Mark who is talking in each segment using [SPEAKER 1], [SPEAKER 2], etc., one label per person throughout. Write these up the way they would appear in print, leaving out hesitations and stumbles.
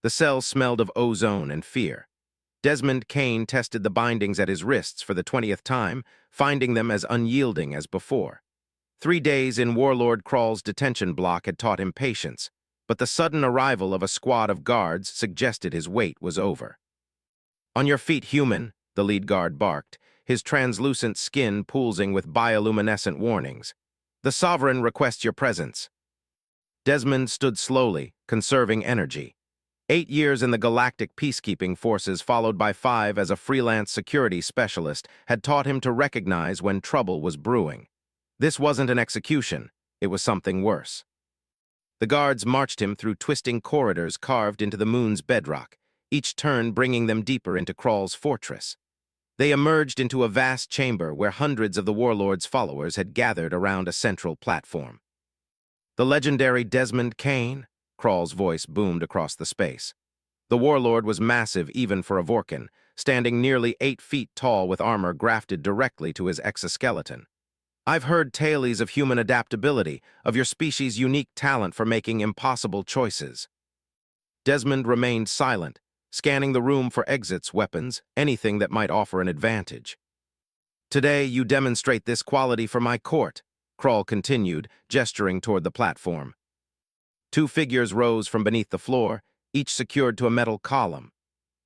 [SPEAKER 1] The cell smelled of ozone and fear. Desmond Kane tested the bindings at his wrists for the 20th time, finding them as unyielding as before. 3 days in Warlord Krall's detention block had taught him patience, but the sudden arrival of a squad of guards suggested his wait was over. "On your feet, human," the lead guard barked, his translucent skin pulsing with bioluminescent warnings. "The Sovereign requests your presence." Desmond stood slowly, conserving energy. 8 years in the Galactic peacekeeping forces, followed by 5 as a freelance security specialist, had taught him to recognize when trouble was brewing. This wasn't an execution, it was something worse. The guards marched him through twisting corridors carved into the moon's bedrock, each turn bringing them deeper into Krall's fortress. They emerged into a vast chamber where hundreds of the Warlord's followers had gathered around a central platform. "The legendary Desmond Kane?" Krall's voice boomed across the space. The Warlord was massive even for a Vorkan, standing nearly 8 feet tall with armor grafted directly to his exoskeleton. "I've heard tales of human adaptability, of your species' unique talent for making impossible choices." Desmond remained silent, scanning the room for exits, weapons, anything that might offer an advantage. "Today you demonstrate this quality for my court," Krall continued, gesturing toward the platform. 2 figures rose from beneath the floor, each secured to a metal column.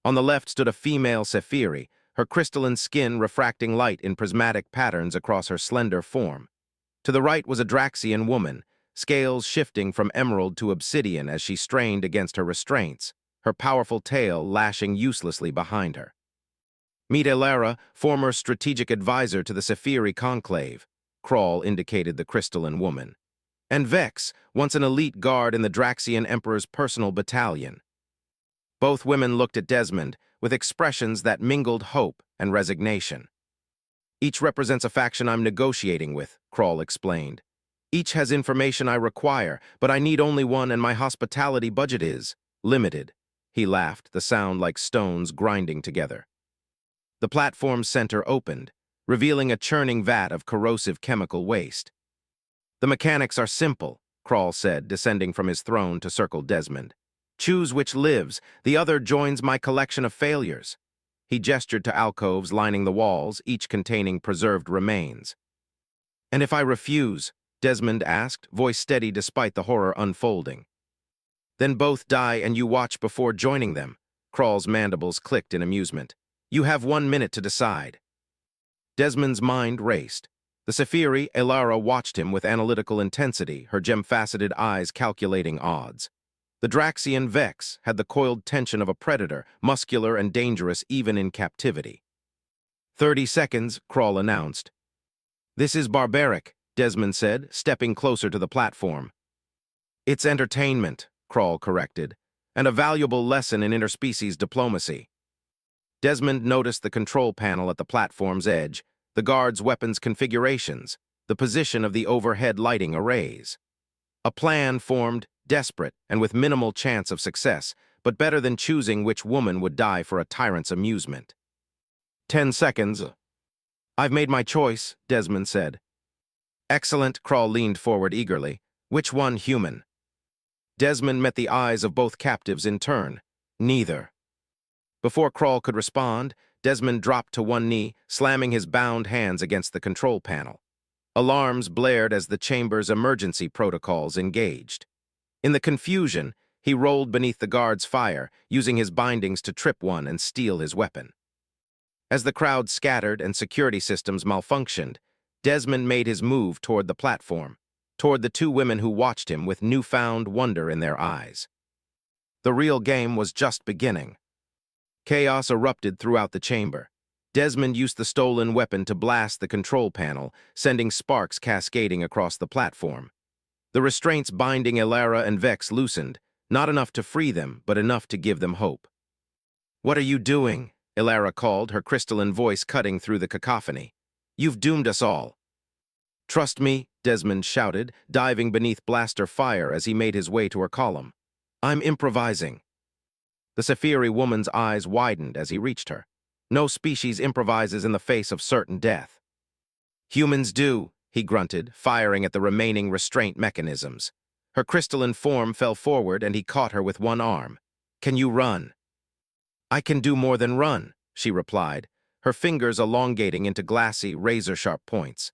[SPEAKER 1] On the left stood a female Sefiri, her crystalline skin refracting light in prismatic patterns across her slender form. To the right was a Draxian woman, scales shifting from emerald to obsidian as she strained against her restraints, her powerful tail lashing uselessly behind her. "Meet Elara, former strategic advisor to the Sefiri Conclave," Krall indicated the crystalline woman. "And Vex, once an elite guard in the Draxian Emperor's personal battalion." Both women looked at Desmond with expressions that mingled hope and resignation. "Each represents a faction I'm negotiating with," Krall explained. "Each has information I require, but I need only one, and my hospitality budget is limited." He laughed, the sound like stones grinding together. The platform's center opened, revealing a churning vat of corrosive chemical waste. "The mechanics are simple," Krall said, descending from his throne to circle Desmond. "Choose which lives, the other joins my collection of failures." He gestured to alcoves lining the walls, each containing preserved remains. "And if I refuse?" Desmond asked, voice steady despite the horror unfolding. "Then both die and you watch before joining them." Krall's mandibles clicked in amusement. "You have 1 minute to decide." Desmond's mind raced. The Sefiri, Elara, watched him with analytical intensity, her gem-faceted eyes calculating odds. The Draxian Vex had the coiled tension of a predator, muscular and dangerous even in captivity. 30 seconds, Krall announced. "This is barbaric," Desmond said, stepping closer to the platform. "It's entertainment," Krall corrected, "and a valuable lesson in interspecies diplomacy." Desmond noticed the control panel at the platform's edge, the guards' weapons configurations, the position of the overhead lighting arrays. A plan formed, desperate and with minimal chance of success, but better than choosing which woman would die for a tyrant's amusement. 10 seconds. "I've made my choice," Desmond said. "Excellent," Krall leaned forward eagerly. "Which one, human?" Desmond met the eyes of both captives in turn. "Neither." Before Krall could respond, Desmond dropped to one knee, slamming his bound hands against the control panel. Alarms blared as the chamber's emergency protocols engaged. In the confusion, he rolled beneath the guard's fire, using his bindings to trip one and steal his weapon. As the crowd scattered and security systems malfunctioned, Desmond made his move toward the platform, toward the 2 women who watched him with newfound wonder in their eyes. The real game was just beginning. Chaos erupted throughout the chamber. Desmond used the stolen weapon to blast the control panel, sending sparks cascading across the platform. The restraints binding Elara and Vex loosened, not enough to free them, but enough to give them hope. "What are you doing?" Elara called, her crystalline voice cutting through the cacophony. "You've doomed us all." "Trust me," Desmond shouted, diving beneath blaster fire as he made his way to her column. "I'm improvising." The Sefiri woman's eyes widened as he reached her. No species improvises in the face of certain death. "Humans do," he grunted, firing at the remaining restraint mechanisms. Her crystalline form fell forward and he caught her with one arm. Can you run? I can do more than run, she replied, her fingers elongating into glassy, razor-sharp points.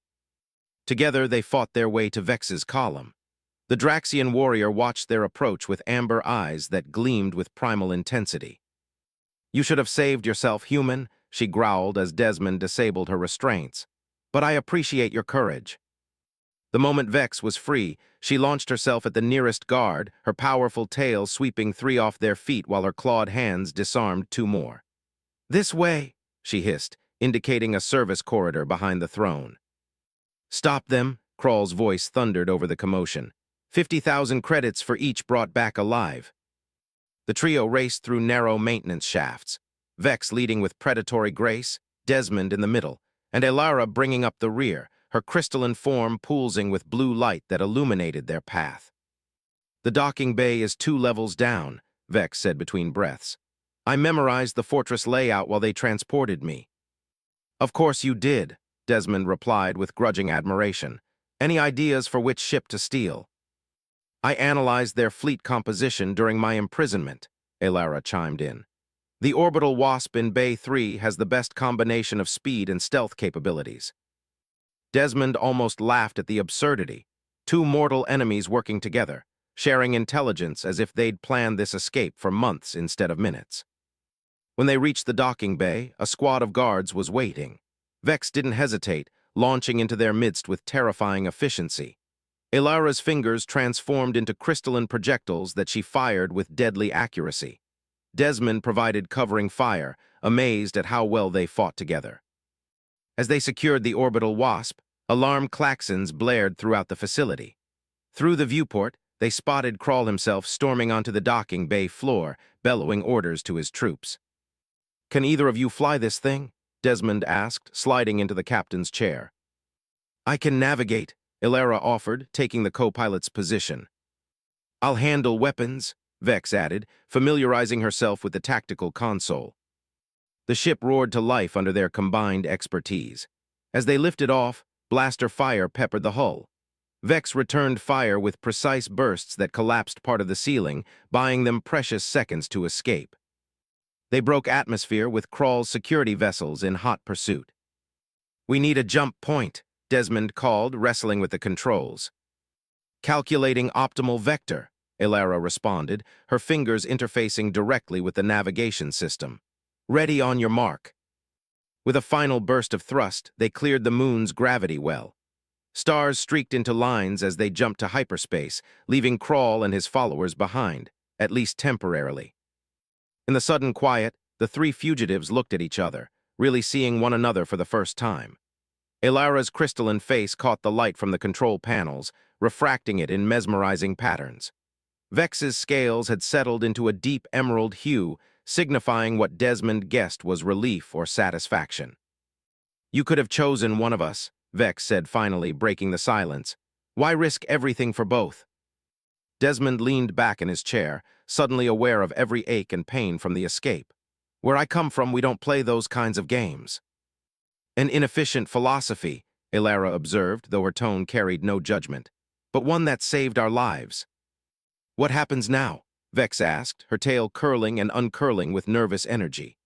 [SPEAKER 1] Together, they fought their way to Vex's column. The Draxian warrior watched their approach with amber eyes that gleamed with primal intensity. You should have saved yourself, human, she growled as Desmond disabled her restraints. But I appreciate your courage. The moment Vex was free, she launched herself at the nearest guard, her powerful tail sweeping 3 off their feet while her clawed hands disarmed 2 more. This way, she hissed, indicating a service corridor behind the throne. Stop them, Krawl's voice thundered over the commotion. 50,000 credits for each brought back alive. The trio raced through narrow maintenance shafts, Vex leading with predatory grace, Desmond in the middle, and Elara bringing up the rear, her crystalline form pulsing with blue light that illuminated their path. The docking bay is 2 levels down, Vex said between breaths. I memorized the fortress layout while they transported me. Of course you did, Desmond replied with grudging admiration. Any ideas for which ship to steal? I analyzed their fleet composition during my imprisonment, Elara chimed in. The orbital Wasp in Bay 3 has the best combination of speed and stealth capabilities. Desmond almost laughed at the absurdity. 2 mortal enemies working together, sharing intelligence as if they'd planned this escape for months instead of minutes. When they reached the docking bay, a squad of guards was waiting. Vex didn't hesitate, launching into their midst with terrifying efficiency. Elara's fingers transformed into crystalline projectiles that she fired with deadly accuracy. Desmond provided covering fire, amazed at how well they fought together. As they secured the orbital Wasp, alarm klaxons blared throughout the facility. Through the viewport, they spotted Krawl himself storming onto the docking bay floor, bellowing orders to his troops. Can either of you fly this thing? Desmond asked, sliding into the captain's chair. I can navigate, Elara offered, taking the co-pilot's position. I'll handle weapons, Vex added, familiarizing herself with the tactical console. The ship roared to life under their combined expertise. As they lifted off, blaster fire peppered the hull. Vex returned fire with precise bursts that collapsed part of the ceiling, buying them precious seconds to escape. They broke atmosphere with Krawl's security vessels in hot pursuit. We need a jump point, Desmond called, wrestling with the controls. Calculating optimal vector, Elara responded, her fingers interfacing directly with the navigation system. Ready on your mark. With a final burst of thrust, they cleared the moon's gravity well. Stars streaked into lines as they jumped to hyperspace, leaving Krawl and his followers behind, at least temporarily. In the sudden quiet, the 3 fugitives looked at each other, really seeing one another for the first time. Elara's crystalline face caught the light from the control panels, refracting it in mesmerizing patterns. Vex's scales had settled into a deep emerald hue, signifying what Desmond guessed was relief or satisfaction. You could have chosen one of us, Vex said finally, breaking the silence. Why risk everything for both? Desmond leaned back in his chair, suddenly aware of every ache and pain from the escape. Where I come from, we don't play those kinds of games. An inefficient philosophy, Elara observed, though her tone carried no judgment, but one that saved our lives. What happens now? Vex asked, her tail curling and uncurling with nervous energy.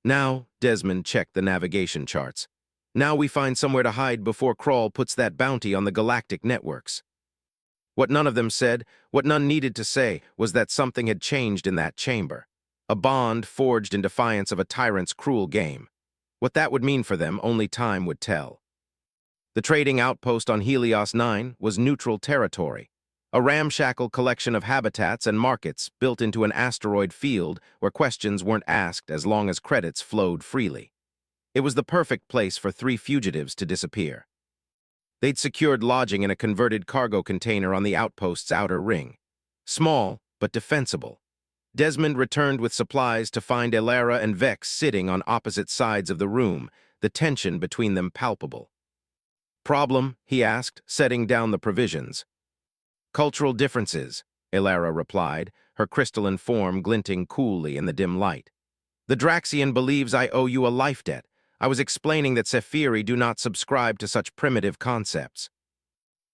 [SPEAKER 1] Now, Desmond checked the navigation charts. Now we find somewhere to hide before Krawl puts that bounty on the galactic networks. What none of them said, what none needed to say, was that something had changed in that chamber. A bond forged in defiance of a tyrant's cruel game. What that would mean for them, only time would tell. The trading outpost on Helios 9 was neutral territory, a ramshackle collection of habitats and markets built into an asteroid field where questions weren't asked as long as credits flowed freely. It was the perfect place for 3 fugitives to disappear. They'd secured lodging in a converted cargo container on the outpost's outer ring. Small, but defensible. Desmond returned with supplies to find Elara and Vex sitting on opposite sides of the room, the tension between them palpable. Problem? He asked, setting down the provisions. Cultural differences, Elara replied, her crystalline form glinting coolly in the dim light. The Draxian believes I owe you a life debt. I was explaining that Sephiri do not subscribe to such primitive concepts.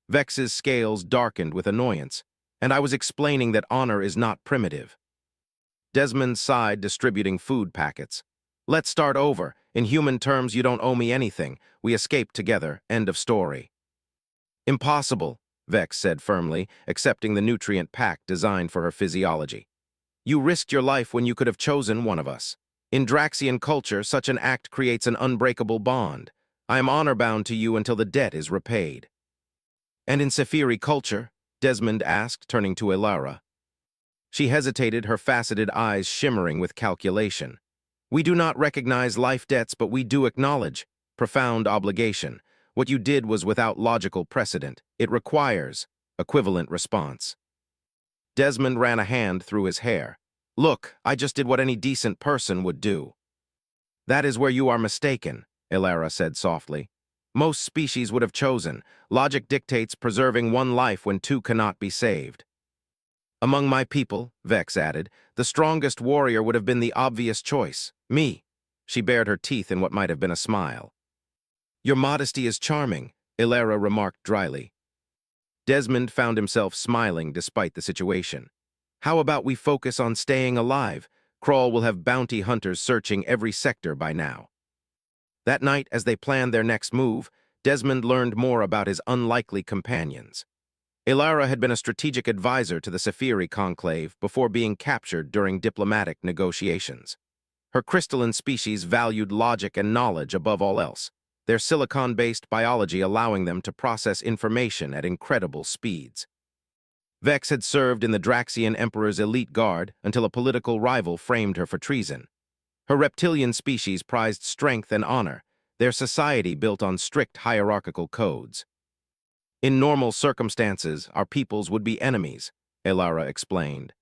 [SPEAKER 1] Vex's scales darkened with annoyance, and I was explaining that honor is not primitive. Desmond sighed, distributing food packets. Let's start over. In human terms, you don't owe me anything. We escaped together. End of story. Impossible, Vex said firmly, accepting the nutrient pack designed for her physiology. You risked your life when you could have chosen one of us. In Draxian culture, such an act creates an unbreakable bond. I am honor-bound to you until the debt is repaid. And in Sefiri culture? Desmond asked, turning to Elara. She hesitated, her faceted eyes shimmering with calculation. We do not recognize life debts, but we do acknowledge profound obligation. What you did was without logical precedent. It requires equivalent response. Desmond ran a hand through his hair. Look, I just did what any decent person would do. That is where you are mistaken, Elara said softly. Most species would have chosen. Logic dictates preserving one life when two cannot be saved. Among my people, Vex added, the strongest warrior would have been the obvious choice. Me. She bared her teeth in what might have been a smile. Your modesty is charming, Elara remarked dryly. Desmond found himself smiling despite the situation. How about we focus on staying alive? Krall will have bounty hunters searching every sector by now. That night, as they planned their next move, Desmond learned more about his unlikely companions. Elara had been a strategic advisor to the Sefiri conclave before being captured during diplomatic negotiations. Her crystalline species valued logic and knowledge above all else, their silicon-based biology allowing them to process information at incredible speeds. Vex had served in the Draxian Emperor's elite guard until a political rival framed her for treason. Her reptilian species prized strength and honor, their society built on strict hierarchical codes. In normal circumstances, our peoples would be enemies, Elara explained.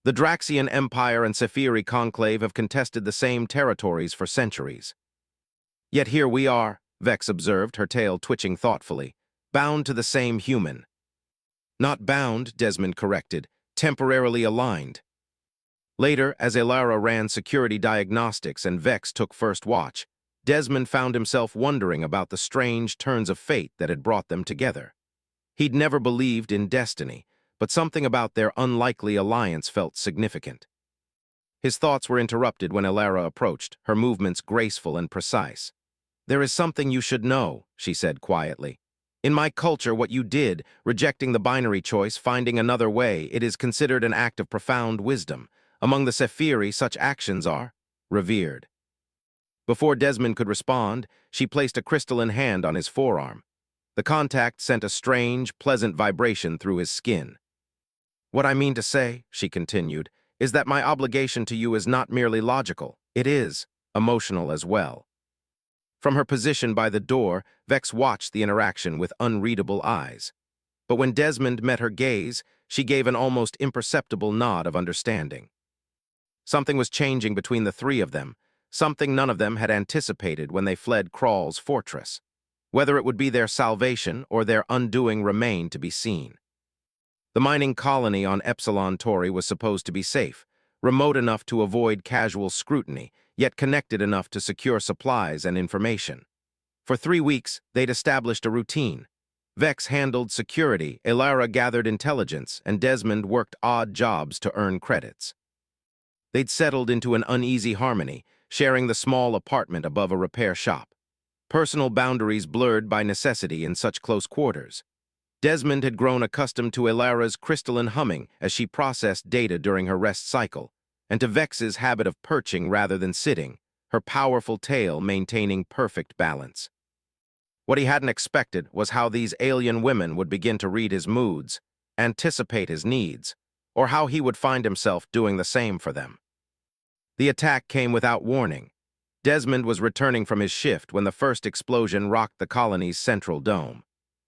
[SPEAKER 1] The Draxian Empire and Sefiri Conclave have contested the same territories for centuries. Yet here we are, Vex observed, her tail twitching thoughtfully, bound to the same human. Not bound, Desmond corrected, temporarily aligned. Later, as Elara ran security diagnostics and Vex took first watch, Desmond found himself wondering about the strange turns of fate that had brought them together. He'd never believed in destiny, but something about their unlikely alliance felt significant. His thoughts were interrupted when Elara approached, her movements graceful and precise. There is something you should know, she said quietly. In my culture, what you did, rejecting the binary choice, finding another way, it is considered an act of profound wisdom. Among the Sefiri, such actions are revered. Before Desmond could respond, she placed a crystalline hand on his forearm. The contact sent a strange, pleasant vibration through his skin. What I mean to say, she continued, is that my obligation to you is not merely logical. It is emotional as well. From her position by the door, Vex watched the interaction with unreadable eyes. But when Desmond met her gaze, she gave an almost imperceptible nod of understanding. Something was changing between the three of them, something none of them had anticipated when they fled Krall's fortress. Whether it would be their salvation or their undoing remained to be seen. The mining colony on Epsilon Tauri was supposed to be safe, remote enough to avoid casual scrutiny, yet connected enough to secure supplies and information. For 3 weeks, they'd established a routine. Vex handled security, Elara gathered intelligence, and Desmond worked odd jobs to earn credits. They'd settled into an uneasy harmony, sharing the small apartment above a repair shop. Personal boundaries blurred by necessity in such close quarters. Desmond had grown accustomed to Elara's crystalline humming as she processed data during her rest cycle, and to Vex's habit of perching rather than sitting, her powerful tail maintaining perfect balance. What he hadn't expected was how these alien women would begin to read his moods, anticipate his needs, or how he would find himself doing the same for them. The attack came without warning. Desmond was returning from his shift when the first explosion rocked the colony's central dome.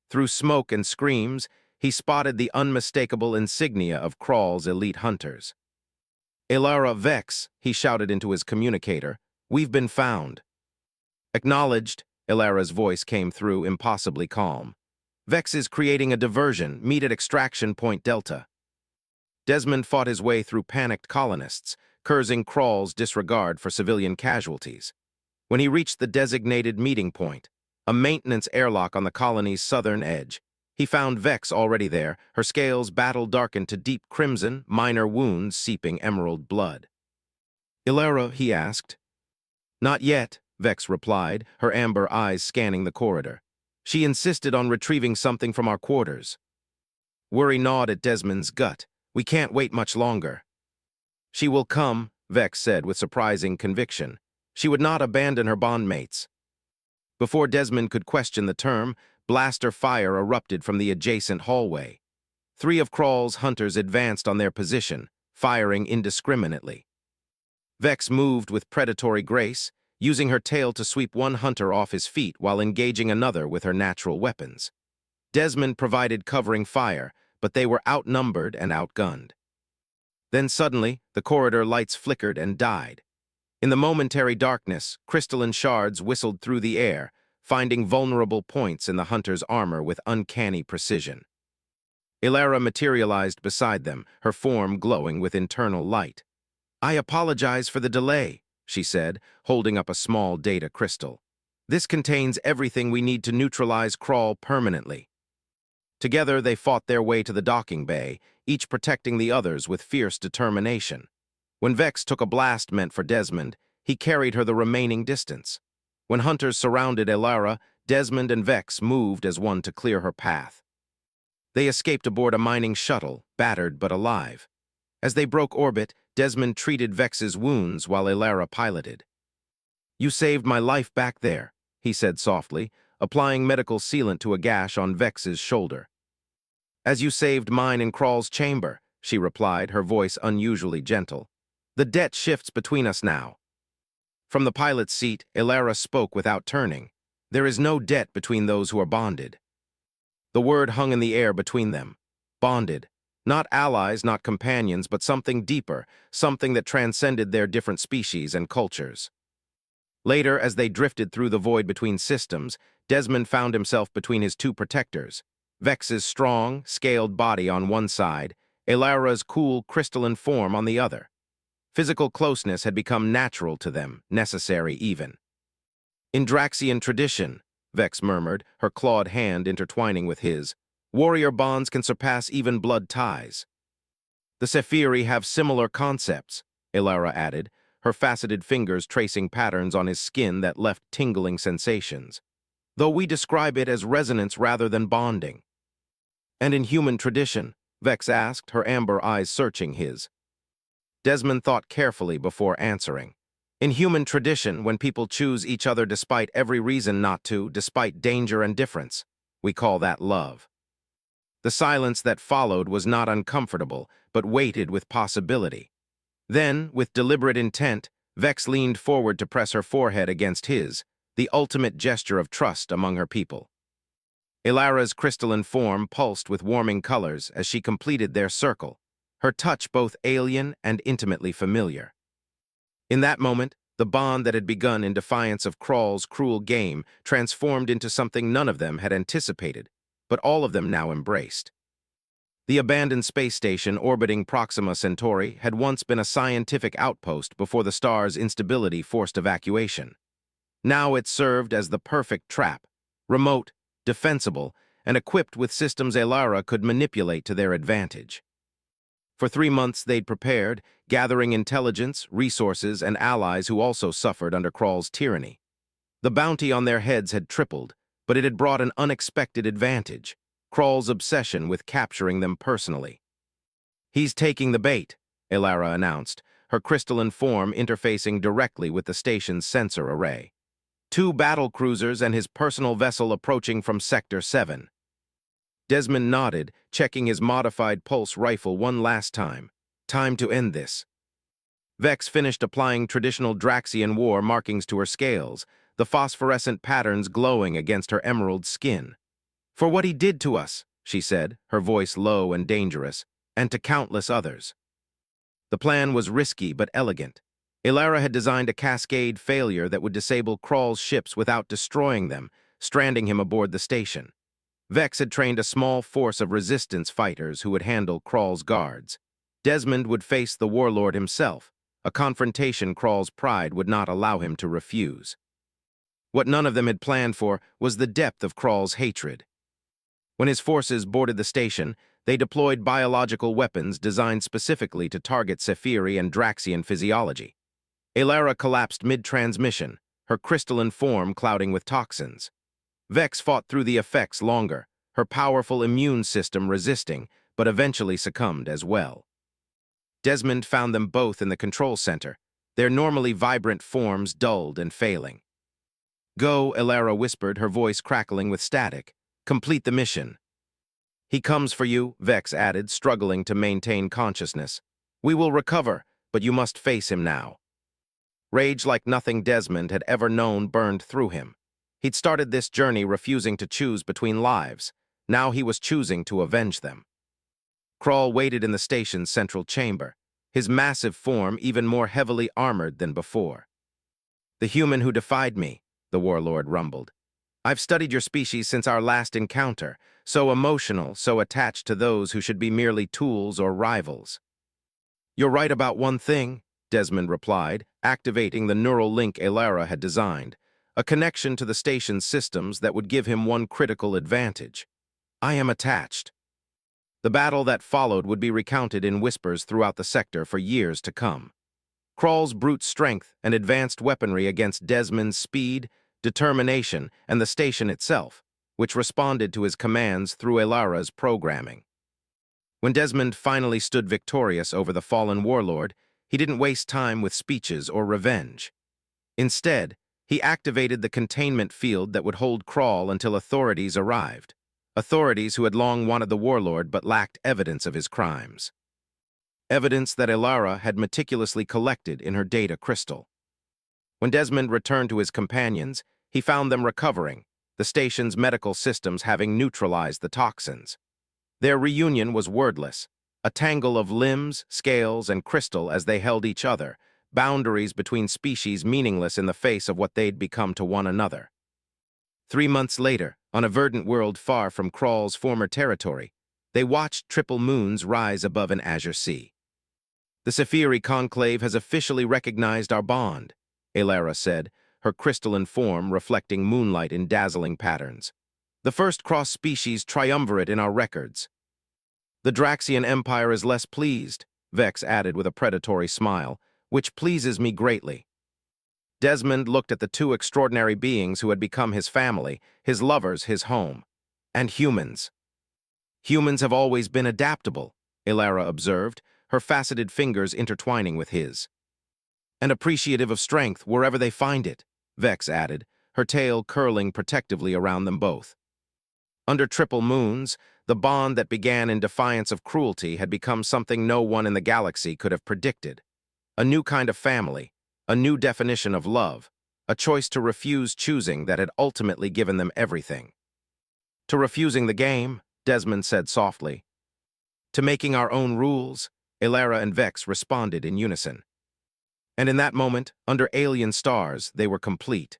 [SPEAKER 1] Through smoke and screams, he spotted the unmistakable insignia of Krall's elite hunters. Elara Vex, he shouted into his communicator, we've been found. Acknowledged, Elara's voice came through, impossibly calm. Vex is creating a diversion, meet at extraction point Delta. Desmond fought his way through panicked colonists, cursing Krall's disregard for civilian casualties. When he reached the designated meeting point, a maintenance airlock on the colony's southern edge, he found Vex already there, her scales battle-darkened to deep crimson, minor wounds seeping emerald blood. Ilara, he asked. Not yet, Vex replied, her amber eyes scanning the corridor. She insisted on retrieving something from our quarters. Worry gnawed at Desmond's gut. We can't wait much longer. She will come, Vex said with surprising conviction. She would not abandon her bondmates. Before Desmond could question the term, blaster fire erupted from the adjacent hallway. 3 of Krall's hunters advanced on their position, firing indiscriminately. Vex moved with predatory grace, using her tail to sweep one hunter off his feet while engaging another with her natural weapons. Desmond provided covering fire, but they were outnumbered and outgunned. Then suddenly, the corridor lights flickered and died. In the momentary darkness, crystalline shards whistled through the air, finding vulnerable points in the hunter's armor with uncanny precision. Ilara materialized beside them, her form glowing with internal light. I apologize for the delay, she said, holding up a small data crystal. This contains everything we need to neutralize Krall permanently. Together they fought their way to the docking bay, each protecting the others with fierce determination. When Vex took a blast meant for Desmond, he carried her the remaining distance. When hunters surrounded Ilara, Desmond and Vex moved as one to clear her path. They escaped aboard a mining shuttle, battered but alive. As they broke orbit, Desmond treated Vex's wounds while Ilara piloted. You saved my life back there, he said softly, applying medical sealant to a gash on Vex's shoulder. As you saved mine in Krall's chamber, she replied, her voice unusually gentle. The debt shifts between us now. From the pilot's seat, Ilara spoke without turning. There is no debt between those who are bonded. The word hung in the air between them. Bonded. Not allies, not companions, but something deeper, something that transcended their different species and cultures. Later, as they drifted through the void between systems, Desmond found himself between his 2 protectors, Vex's strong, scaled body on one side, Ilara's cool, crystalline form on the other. Physical closeness had become natural to them, necessary even. In Draxian tradition, Vex murmured, her clawed hand intertwining with his, warrior bonds can surpass even blood ties. The Sephiri have similar concepts, Ilara added, her faceted fingers tracing patterns on his skin that left tingling sensations, though we describe it as resonance rather than bonding. And in human tradition, Vex asked, her amber eyes searching his. Desmond thought carefully before answering. In human tradition, when people choose each other despite every reason not to, despite danger and difference, we call that love. The silence that followed was not uncomfortable, but weighted with possibility. Then, with deliberate intent, Vex leaned forward to press her forehead against his, the ultimate gesture of trust among her people. Ilara's crystalline form pulsed with warming colors as she completed their circle, her touch both alien and intimately familiar. In that moment, the bond that had begun in defiance of Krall's cruel game transformed into something none of them had anticipated, but all of them now embraced. The abandoned space station orbiting Proxima Centauri had once been a scientific outpost before the star's instability forced evacuation. Now it served as the perfect trap, remote, defensible, and equipped with systems Ilara could manipulate to their advantage. For 3 months they'd prepared, gathering intelligence, resources, and allies who also suffered under Krall's tyranny. The bounty on their heads had tripled, but it had brought an unexpected advantage, Krall's obsession with capturing them personally. He's taking the bait, Ilara announced, her crystalline form interfacing directly with the station's sensor array. 2 battle cruisers and his personal vessel approaching from Sector 7. Desmond nodded, checking his modified pulse rifle one last time. Time to end this. Vex finished applying traditional Draxian war markings to her scales, the phosphorescent patterns glowing against her emerald skin. For what he did to us, she said, her voice low and dangerous, and to countless others. The plan was risky but elegant. Ilara had designed a cascade failure that would disable Krall's ships without destroying them, stranding him aboard the station. Vex had trained a small force of resistance fighters who would handle Krall's guards. Desmond would face the warlord himself, a confrontation Krall's pride would not allow him to refuse. What none of them had planned for was the depth of Krall's hatred. When his forces boarded the station, they deployed biological weapons designed specifically to target Sephiri and Draxian physiology. Alara collapsed mid-transmission, her crystalline form clouding with toxins. Vex fought through the effects longer, her powerful immune system resisting, but eventually succumbed as well. Desmond found them both in the control center, their normally vibrant forms dulled and failing. "Go," Alara whispered, her voice crackling with static. "Complete the mission." "He comes for you," Vex added, struggling to maintain consciousness. "We will recover, but you must face him now." Rage like nothing Desmond had ever known burned through him. He'd started this journey refusing to choose between lives. Now he was choosing to avenge them. Krull waited in the station's central chamber, his massive form even more heavily armored than before. "The human who defied me," the warlord rumbled. "I've studied your species since our last encounter, so emotional, so attached to those who should be merely tools or rivals." "You're right about one thing," Desmond replied, activating the neural link Alara had designed, a connection to the station's systems that would give him one critical advantage. "I am attached." The battle that followed would be recounted in whispers throughout the sector for years to come. Krull's brute strength and advanced weaponry against Desmond's speed, determination, and the station itself, which responded to his commands through Alara's programming. When Desmond finally stood victorious over the fallen warlord, he didn't waste time with speeches or revenge. Instead, he activated the containment field that would hold Krull until authorities arrived. Authorities who had long wanted the warlord but lacked evidence of his crimes. Evidence that Alara had meticulously collected in her data crystal. When Desmond returned to his companions, he found them recovering, the station's medical systems having neutralized the toxins. Their reunion was wordless, a tangle of limbs, scales, and crystal as they held each other, boundaries between species meaningless in the face of what they'd become to one another. 3 months later, on a verdant world far from Krull's former territory, they watched triple moons rise above an azure sea. "The Sefiri Conclave has officially recognized our bond," Alara said, her crystalline form reflecting moonlight in dazzling patterns. "The first cross-species triumvirate in our records." "The Draxian Empire is less pleased," Vex added with a predatory smile, "which pleases me greatly." Desmond looked at the two extraordinary beings who had become his family, his lovers, his home. "And humans." "Humans have always been adaptable," Alara observed, her faceted fingers intertwining with his. "And appreciative of strength wherever they find it," Vex added, her tail curling protectively around them both. Under triple moons, the bond that began in defiance of cruelty had become something no one in the galaxy could have predicted. A new kind of family, a new definition of love, a choice to refuse choosing that had ultimately given them everything. "To refusing the game," Desmond said softly. "To making our own rules," Alara and Vex responded in unison. And in that moment, under alien stars, they were complete.